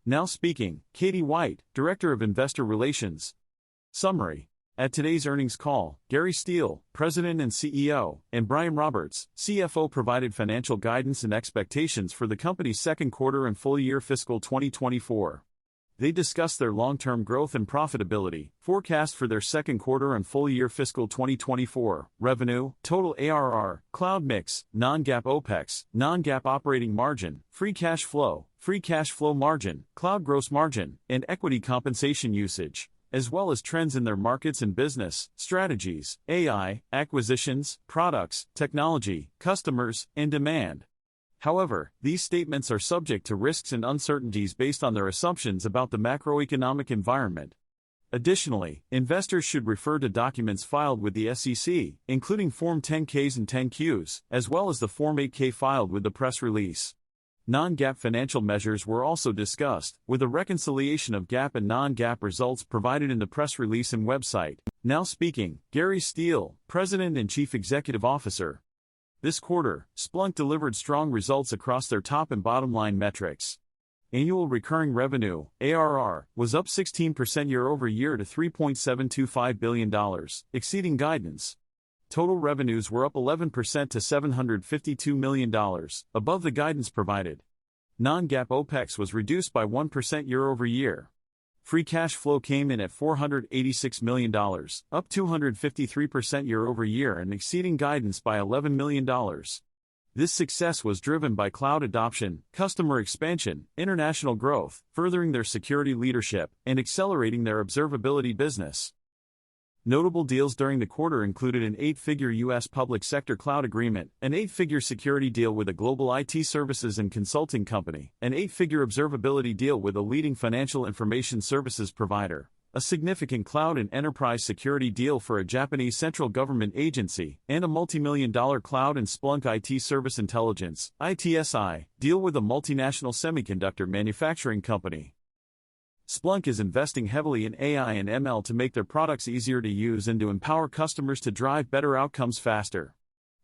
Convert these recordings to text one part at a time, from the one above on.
Now speaking, Katie White, Director of Investor Relations. Summary. At today's earnings call, Gary Steele, President and CEO, and Brian Roberts, CFO, provided financial guidance and expectations for the company's second quarter and full year fiscal 2024. They discussed their long-term growth and profitability, forecast for their second quarter and full year fiscal 2024, revenue, total ARR, cloud mix, non-GAAP OPEX, non-GAAP operating margin, free cash flow margin, cloud gross margin, and equity compensation usage, as well as trends in their markets and business, strategies, AI, acquisitions, products, technology, customers, and demand. However, these statements are subject to risks and uncertainties based on their assumptions about the macroeconomic environment. Additionally, investors should refer to documents filed with the SEC, including Form 10-Ks and 10-Qs, as well as the Form 8-K filed with the press release. Non-GAAP financial measures were also discussed, with a reconciliation of GAAP and non-GAAP results provided in the press release and website. Now speaking, Gary Steele, President and Chief Executive Officer. This quarter, Splunk delivered strong results across their top and bottom line metrics. Annual recurring revenue, ARR, was up 16% year-over-year to $3.725 billion, exceeding guidance. Total revenues were up 11% to $752 million, above the guidance provided. Non-GAAP OPEX was reduced by 1% year-over-year. Free cash flow came in at $486 million, up 253% year-over-year and exceeding guidance by $11 million. This success was driven by cloud adoption, customer expansion, international growth, furthering their security leadership, and accelerating their observability business. Notable deals during the quarter included an 8-figure U.S. public sector cloud agreement, an 8-figure security deal with a global IT services and consulting company, an 8-figure observability deal with a leading financial information services provider, a significant cloud and enterprise security deal for a Japanese central government agency, and a multi-million-dollar cloud and Splunk IT service intelligence (ITSI) deal with a multinational semiconductor manufacturing company. Splunk is investing heavily in AI and ML to make their products easier to use and to empower customers to drive better outcomes faster.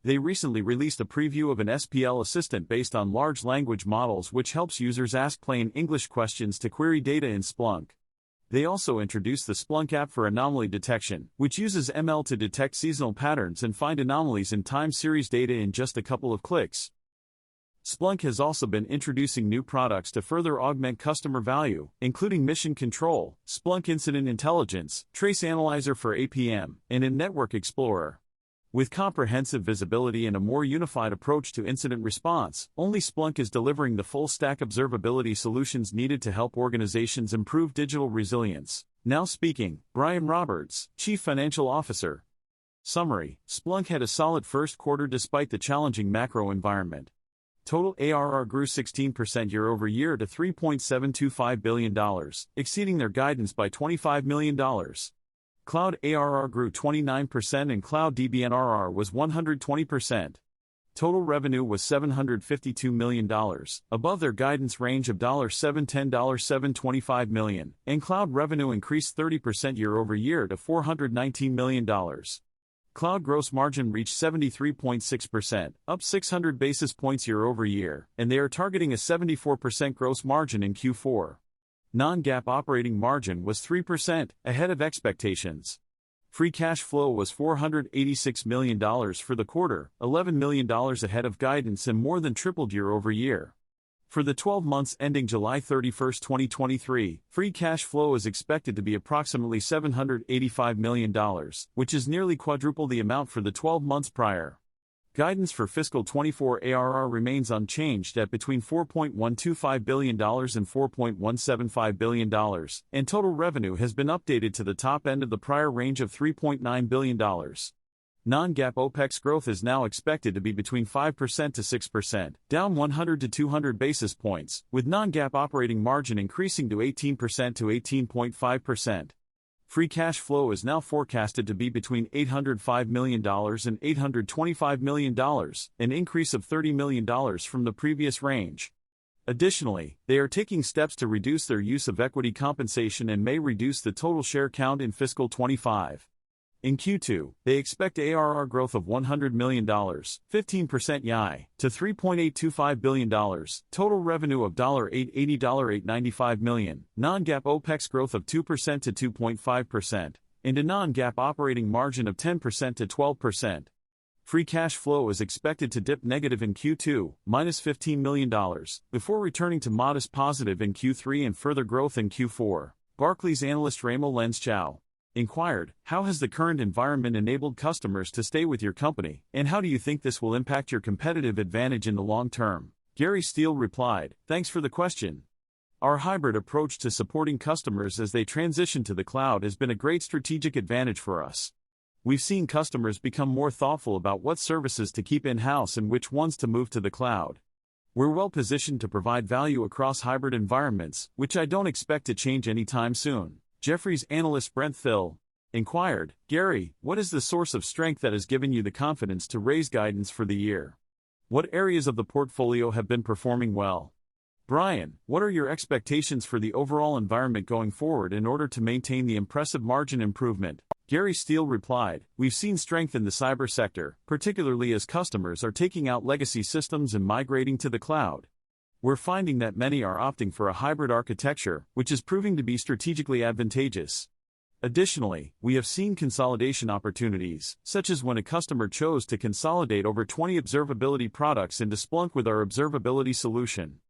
They recently released a preview of an SPL assistant based on large language models which helps users ask plain English questions to query data in Splunk. They also introduced the Splunk app for anomaly detection, which uses ML to detect seasonal patterns and find anomalies in time series data in just a couple of clicks. Splunk has also been introducing new products to further augment customer value, including Mission Control, Splunk Incident Intelligence, Trace Analyzer for APM, and a Network Explorer. With comprehensive visibility and a more unified approach to incident response, only Splunk is delivering the full-stack observability solutions needed to help organizations improve digital resilience. Now speaking, Brian Roberts, Chief Financial Officer. Summary: Splunk had a solid first quarter despite the challenging macro environment. Total ARR grew 16% year-over-year to $3.725 billion, exceeding their guidance by $25 million. Cloud ARR grew 29% and Cloud DBNRR was 120%. Total revenue was $752 million, above their guidance range of $710–$725 million, and cloud revenue increased 30% year-over-year to $419 million. Cloud gross margin reached 73.6%, up 600 basis points year-over-year, and they are targeting a 74% gross margin in Q4. Non-GAAP operating margin was 3%, ahead of expectations. Free cash flow was $486 million for the quarter, $11 million ahead of guidance and more than tripled year-over-year. For the 12 months ending July 31, 2023, free cash flow is expected to be approximately $785 million, which is nearly quadruple the amount for the 12 months prior. Guidance for fiscal 24 ARR remains unchanged at between $4.125 billion and $4.175 billion, and total revenue has been updated to the top end of the prior range of $3.9 billion. Non-GAAP OPEX growth is now expected to be between 5% to 6%, down 100 to 200 basis points, with non-GAAP operating margin increasing to 18% to 18.5%. Free cash flow is now forecasted to be between $805 million and $825 million, an increase of $30 million from the previous range. Additionally, they are taking steps to reduce their use of equity compensation and may reduce the total share count in fiscal 25. In Q2, they expect ARR growth of $100 million, 15% YoY, to $3.825 billion, total revenue of $880-$895 million, non-GAAP OPEX growth of 2% to 2.5%, and a non-GAAP operating margin of 10% to 12%. Free cash flow is expected to dip negative in Q2, minus $15 million, before returning to modest positive in Q3 and further growth in Q4. Barclays analyst Raimo Lenschow inquired, how has the current environment enabled customers to stay with your company, and how do you think this will impact your competitive advantage in the long term? Gary Steele replied, thanks for the question. Our hybrid approach to supporting customers as they transition to the cloud has been a great strategic advantage for us. We've seen customers become more thoughtful about what services to keep in-house and which ones to move to the cloud. We're well positioned to provide value across hybrid environments, which I don't expect to change anytime soon. Jefferies analyst Brent Thill inquired, Gary, what is the source of strength that has given you the confidence to raise guidance for the year? What areas of the portfolio have been performing well? Brian, what are your expectations for the overall environment going forward in order to maintain the impressive margin improvement? Gary Steele replied, we've seen strength in the cyber sector, particularly as customers are taking out legacy systems and migrating to the cloud. We're finding that many are opting for a hybrid architecture, which is proving to be strategically advantageous. Additionally, we have seen consolidation opportunities, such as when a customer chose to consolidate over 20 observability products into Splunk with our observability solution.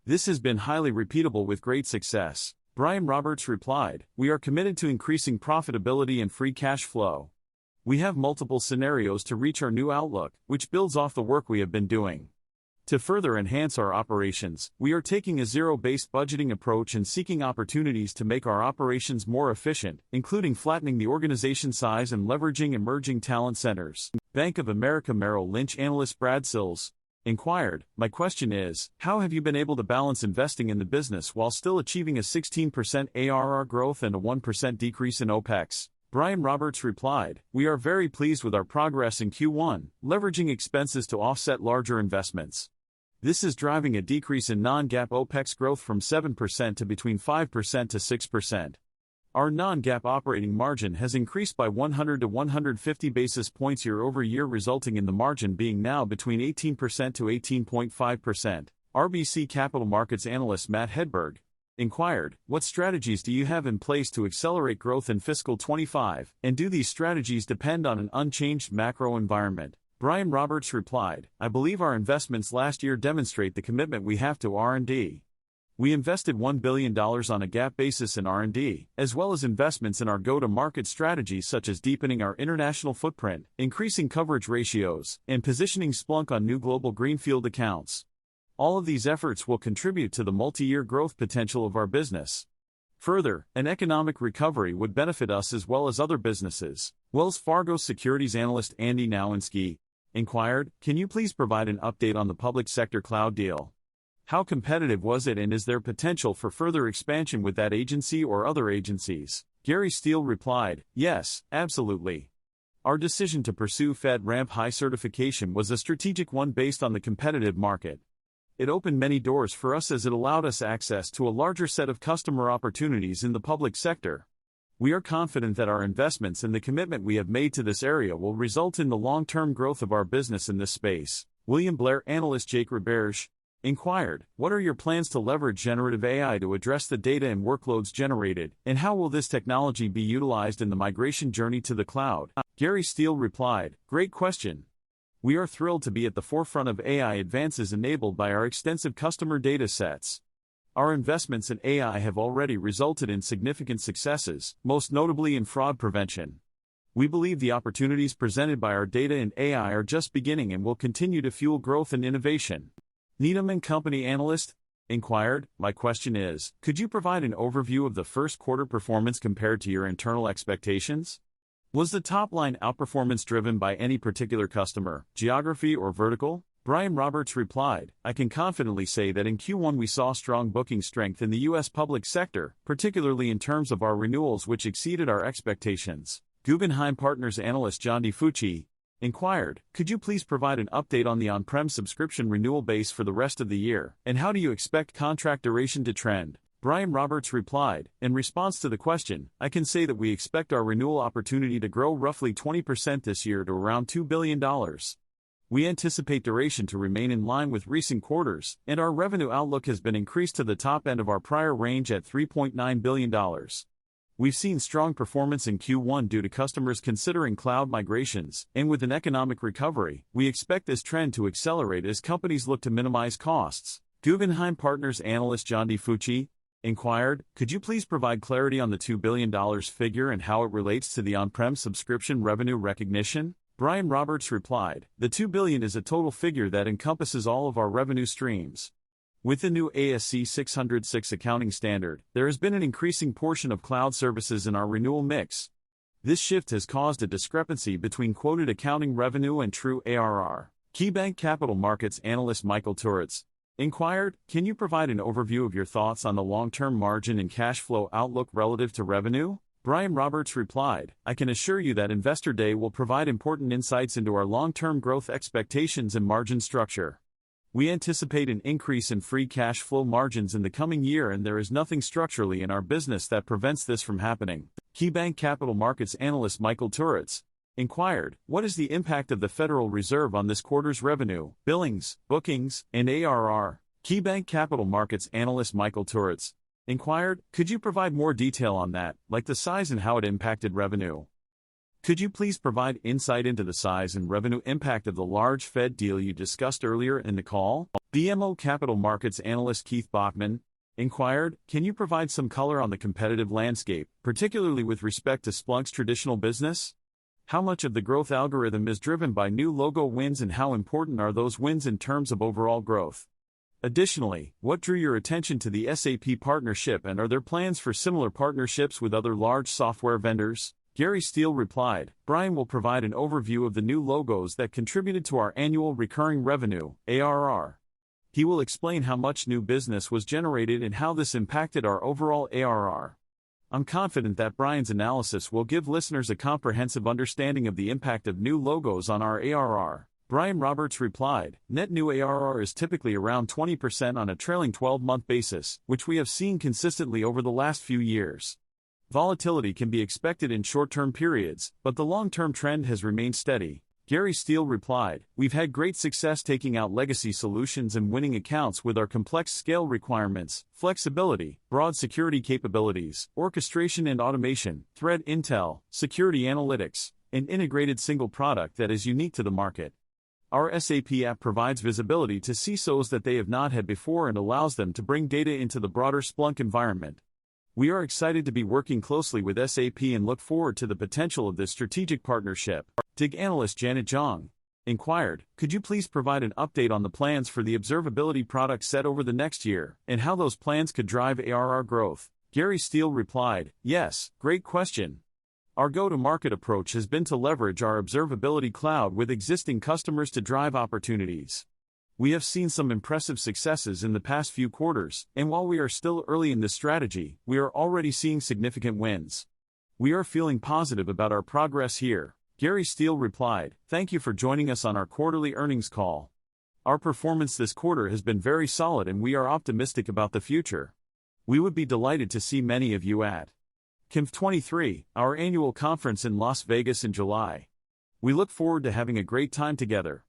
This has been highly repeatable with great success. Brian Roberts replied, we are committed to increasing profitability and free cash flow. We have multiple scenarios to reach our new outlook, which builds off the work we have been doing. To further enhance our operations, we are taking a zero-based budgeting approach and seeking opportunities to make our operations more efficient, including flattening the organization size and leveraging emerging talent centers. Bank of America Merrill Lynch analyst Brad Sills inquired, my question is, how have you been able to balance investing in the business while still achieving a 16% ARR growth and a 1% decrease in OPEX? Brian Roberts replied, we are very pleased with our progress in Q1, leveraging expenses to offset larger investments. This is driving a decrease in non-GAAP OPEX growth from 7% to between 5% to 6%. Our non-GAAP operating margin has increased by 100 to 150 basis points year over year, resulting in the margin being now between 18% to 18.5%. RBC Capital Markets analyst Matt Hedberg inquired, what strategies do you have in place to accelerate growth in fiscal 25, and do these strategies depend on an unchanged macro environment? Brian Roberts replied, I believe our investments last year demonstrate the commitment we have to R&D. We invested $1 billion on a GAAP basis in R&D, as well as investments in our go-to-market strategies such as deepening our international footprint, increasing coverage ratios, and positioning Splunk on new global greenfield accounts. All of these efforts will contribute to the multi-year growth potential of our business. Further, an economic recovery would benefit us as well as other businesses. Wells Fargo securities analyst Andy Nowinski inquired, can you please provide an update on the public sector cloud deal? How competitive was it, and is there potential for further expansion with that agency or other agencies? Gary Steele replied, yes, absolutely. Our decision to pursue FedRAMP High certification was a strategic one based on the competitive market. It opened many doors for us as it allowed us access to a larger set of customer opportunities in the public sector. We are confident that our investments and the commitment we have made to this area will result in the long-term growth of our business in this space. William Blair analyst Jake Roberge inquired, what are your plans to leverage generative AI to address the data and workloads generated, and how will this technology be utilized in the migration journey to the cloud? Gary Steele replied, great question. We are thrilled to be at the forefront of AI advances enabled by our extensive customer data sets. Our investments in AI have already resulted in significant successes, most notably in fraud prevention. We believe the opportunities presented by our data and AI are just beginning and will continue to fuel growth and innovation. Needham & Company analyst inquired, my question is, could you provide an overview of the first quarter performance compared to your internal expectations? Was the top-line outperformance driven by any particular customer, geography, or vertical? Brian Roberts replied, I can confidently say that in Q1 we saw strong booking strength in the U.S. public sector, particularly in terms of our renewals which exceeded our expectations. Guggenheim Partners analyst John DiFucci inquired, could you please provide an update on the on-prem subscription renewal base for the rest of the year, and how do you expect contract duration to trend? Brian Roberts replied, in response to the question, I can say that we expect our renewal opportunity to grow roughly 20% this year to around $2 billion. We anticipate duration to remain in line with recent quarters, and our revenue outlook has been increased to the top end of our prior range at $3.9 billion. We've seen strong performance in Q1 due to customers considering cloud migrations, and with an economic recovery, we expect this trend to accelerate as companies look to minimize costs. Guggenheim Partners analyst John DiFucci inquired, could you please provide clarity on the $2 billion figure and how it relates to the on-prem subscription revenue recognition? Brian Roberts replied, the $2 billion is a total figure that encompasses all of our revenue streams. With the new ASC 606 accounting standard, there has been an increasing portion of cloud services in our renewal mix. This shift has caused a discrepancy between quoted accounting revenue and true ARR. KeyBank Capital Markets analyst Michael Turits inquired, can you provide an overview of your thoughts on the long-term margin and cash flow outlook relative to revenue? Brian Roberts replied, I can assure you that Investor Day will provide important insights into our long-term growth expectations and margin structure. We anticipate an increase in free cash flow margins in the coming year, and there is nothing structurally in our business that prevents this from happening. KeyBank Capital Markets analyst Michael Turits inquired, what is the impact of the Federal Reserve on this quarter's revenue, billings, bookings, and ARR? KeyBank Capital Markets analyst Michael Turits inquired, could you provide more detail on that, like the size and how it impacted revenue? Could you please provide insight into the size and revenue impact of the large Fed deal you discussed earlier in the call? BMO Capital Markets analyst Keith Bachman inquired, can you provide some color on the competitive landscape, particularly with respect to Splunk's traditional business? How much of the growth algorithm is driven by new logo wins, and how important are those wins in terms of overall growth? Additionally, what drew your attention to the SAP partnership, and are there plans for similar partnerships with other large software vendors? Gary Steele replied, Brian will provide an overview of the new logos that contributed to our annual recurring revenue, ARR. He will explain how much new business was generated and how this impacted our overall ARR. I'm confident that Brian's analysis will give listeners a comprehensive understanding of the impact of new logos on our ARR. Brian Roberts replied, net new ARR is typically around 20% on a trailing 12-month basis, which we have seen consistently over the last few years. Volatility can be expected in short-term periods, but the long-term trend has remained steady. Gary Steele replied, we've had great success taking out legacy solutions and winning accounts with our complex scale requirements, flexibility, broad security capabilities, orchestration and automation, threat intel, security analytics, and integrated single product that is unique to the market. Our SAP app provides visibility to CISOs that they have not had before and allows them to bring data into the broader Splunk environment. We are excited to be working closely with SAP and look forward to the potential of this strategic partnership. TIG analyst Janet Zhang inquired, could you please provide an update on the plans for the observability product set over the next year, and how those plans could drive ARR growth? Gary Steele replied, yes, great question. Our go-to-market approach has been to leverage our observability cloud with existing customers to drive opportunities. We have seen some impressive successes in the past few quarters, and while we are still early in this strategy, we are already seeing significant wins. We are feeling positive about our progress here. Gary Steele replied, thank you for joining us on our quarterly earnings call. Our performance this quarter has been very solid and we are optimistic about the future. We would be delighted to see many of you at CIMF 23, our annual conference in Las Vegas in July. We look forward to having a great time together.